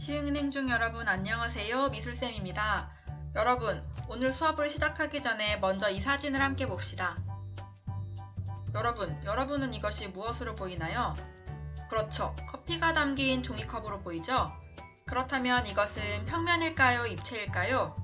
시흥은행중 여러분 안녕하세요. 미술쌤입니다. 여러분, 오늘 수업을 시작하기 전에 먼저 이 사진을 함께 봅시다. 여러분은 이것이 무엇으로 보이나요? 그렇죠. 커피가 담긴 종이컵으로 보이죠? 그렇다면 이것은 평면일까요? 입체일까요?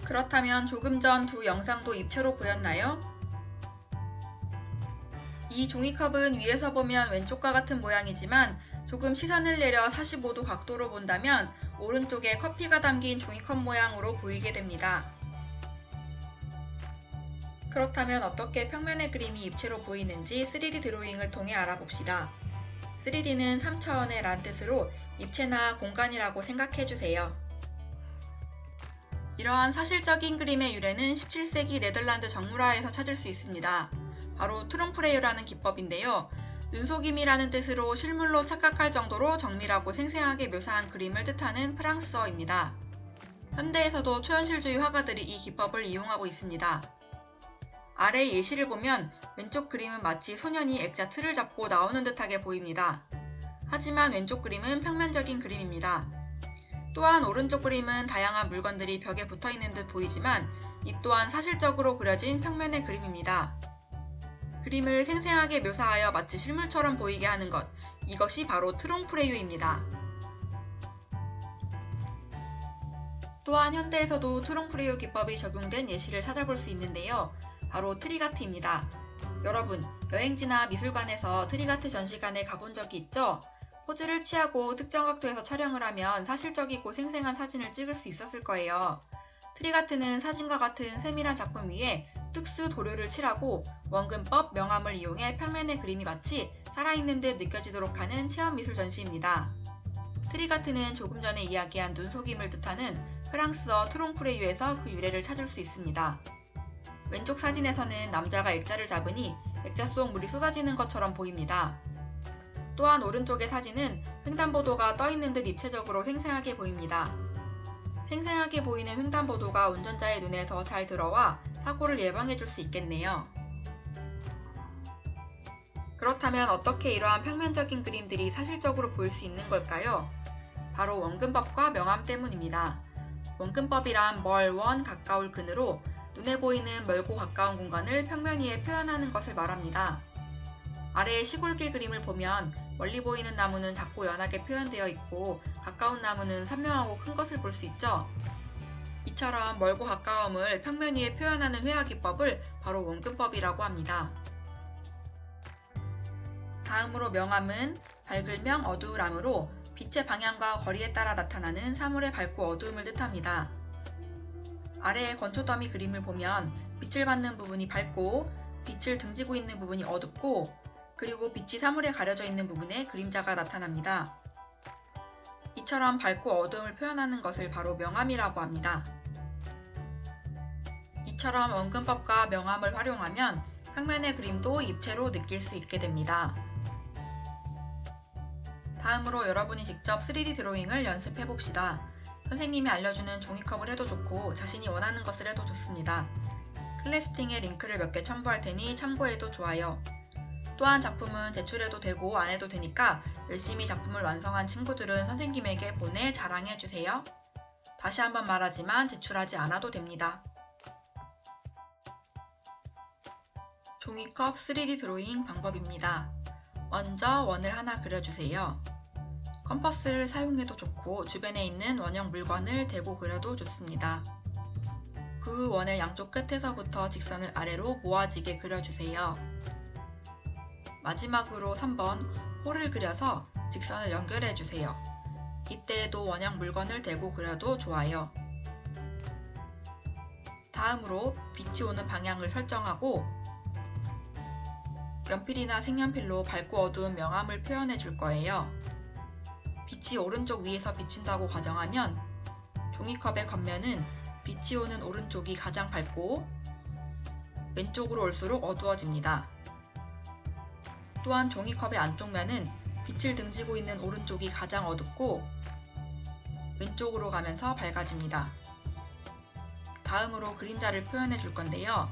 그렇다면 조금 전 두 영상도 입체로 보였나요? 이 종이컵은 위에서 보면 왼쪽과 같은 모양이지만 조금 시선을 내려 45도 각도로 본다면 오른쪽에 커피가 담긴 종이컵 모양으로 보이게 됩니다. 그렇다면 어떻게 평면의 그림이 입체로 보이는지 3D 드로잉을 통해 알아봅시다. 3D는 3차원의 란 뜻으로 입체나 공간이라고 생각해주세요. 이러한 사실적인 그림의 유래는 17세기 네덜란드 정물화에서 찾을 수 있습니다. 바로 트룸프레유라는 기법인데요. 눈속임이라는 뜻으로 실물로 착각할 정도로 정밀하고 생생하게 묘사한 그림을 뜻하는 프랑스어입니다. 현대에서도 초현실주의 화가들이 이 기법을 이용하고 있습니다. 아래 예시를 보면 왼쪽 그림은 마치 소년이 액자 틀을 잡고 나오는 듯하게 보입니다. 하지만 왼쪽 그림은 평면적인 그림입니다. 또한 오른쪽 그림은 다양한 물건들이 벽에 붙어있는 듯 보이지만 이 또한 사실적으로 그려진 평면의 그림입니다. 그림을 생생하게 묘사하여 마치 실물처럼 보이게 하는 것, 이것이 바로 트롱프레유입니다. 또한 현대에서도 트롱프레유 기법이 적용된 예시를 찾아볼 수 있는데요. 바로 트리가트입니다. 여러분, 여행지나 미술관에서 트리가트 전시관에 가본 적이 있죠? 포즈를 취하고 특정 각도에서 촬영을 하면 사실적이고 생생한 사진을 찍을 수 있었을 거예요. 트리가트는 사진과 같은 세밀한 작품 위에 특수 도료를 칠하고 원근법, 명암을 이용해 평면의 그림이 마치 살아있는 듯 느껴지도록 하는 체험미술 전시입니다. 트리가트는 조금 전에 이야기한 눈속임을 뜻하는 프랑스어 트롱프레유에서 그 유래를 찾을 수 있습니다. 왼쪽 사진에서는 남자가 액자를 잡으니 액자 속 물이 쏟아지는 것처럼 보입니다. 또한 오른쪽의 사진은 횡단보도가 떠있는 듯 입체적으로 생생하게 보입니다. 생생하게 보이는 횡단보도가 운전자의 눈에 더 잘 들어와 사고를 예방해줄 수 있겠네요. 그렇다면 어떻게 이러한 평면적인 그림들이 사실적으로 보일 수 있는 걸까요? 바로 원근법과 명암 때문입니다. 원근법이란 멀, 원, 가까울 근으로 눈에 보이는 멀고 가까운 공간을 평면 위에 표현하는 것을 말합니다. 아래의 시골길 그림을 보면 멀리 보이는 나무는 작고 연하게 표현되어 있고 가까운 나무는 선명하고 큰 것을 볼 수 있죠. 이처럼 멀고 가까움을 평면 위에 표현하는 회화 기법을 바로 원근법이라고 합니다. 다음으로 명암은 밝을명 어두울암으로 빛의 방향과 거리에 따라 나타나는 사물의 밝고 어두움을 뜻합니다. 아래의 건초더미 그림을 보면 빛을 받는 부분이 밝고 빛을 등지고 있는 부분이 어둡고 그리고 빛이 사물에 가려져 있는 부분에 그림자가 나타납니다. 이처럼 밝고 어두움을 표현하는 것을 바로 명암이라고 합니다. 이처럼 원근법과 명암을 활용하면 평면의 그림도 입체로 느낄 수 있게 됩니다. 다음으로 여러분이 직접 3D 드로잉을 연습해 봅시다. 선생님이 알려주는 종이컵을 해도 좋고 자신이 원하는 것을 해도 좋습니다. 클래스팅에 링크를 몇 개 첨부할 테니 참고해도 좋아요. 또한 작품은 제출해도 되고 안 해도 되니까 열심히 작품을 완성한 친구들은 선생님에게 보내 자랑해주세요. 다시 한번 말하지만 제출하지 않아도 됩니다. 종이컵 3D 드로잉 방법입니다. 먼저 원을 하나 그려주세요. 컴퍼스를 사용해도 좋고 주변에 있는 원형 물건을 대고 그려도 좋습니다. 그 원의 양쪽 끝에서부터 직선을 아래로 모아지게 그려주세요. 마지막으로 3번 홀을 그려서 직선을 연결해주세요. 이때에도 원형 물건을 대고 그려도 좋아요. 다음으로 빛이 오는 방향을 설정하고 연필이나 색연필로 밝고 어두운 명암을 표현해 줄 거예요. 빛이 오른쪽 위에서 비친다고 가정하면 종이컵의 겉면은 빛이 오는 오른쪽이 가장 밝고 왼쪽으로 올수록 어두워집니다. 또한 종이컵의 안쪽 면은 빛을 등지고 있는 오른쪽이 가장 어둡고 왼쪽으로 가면서 밝아집니다. 다음으로 그림자를 표현해 줄 건데요.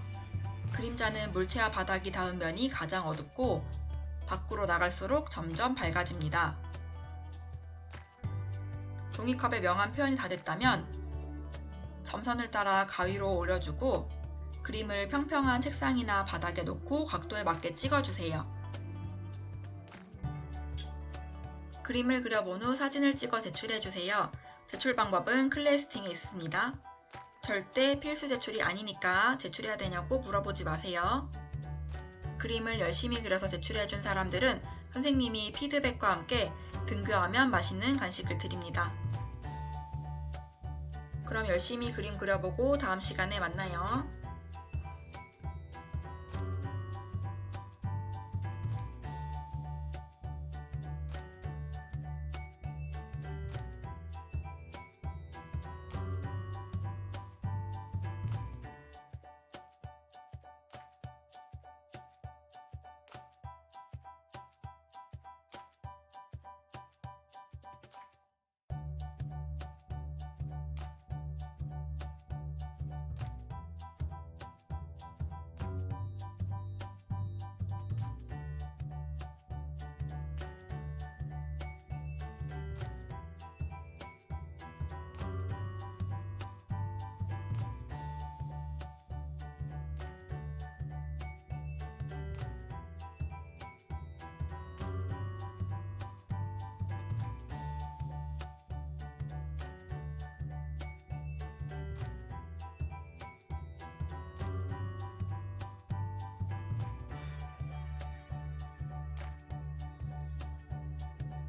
그림자는 물체와 바닥이 닿은 면이 가장 어둡고 밖으로 나갈수록 점점 밝아집니다. 종이컵의 명암 표현이 다 됐다면 점선을 따라 가위로 올려주고 그림을 평평한 책상이나 바닥에 놓고 각도에 맞게 찍어주세요. 그림을 그려본 후 사진을 찍어 제출해주세요. 제출 방법은 클레이스팅에 있습니다. 절대 필수 제출이 아니니까 제출해야 되냐고 물어보지 마세요. 그림을 열심히 그려서 제출해준 사람들은 선생님이 피드백과 함께 등교하면 맛있는 간식을 드립니다. 그럼 열심히 그림 그려보고 다음 시간에 만나요.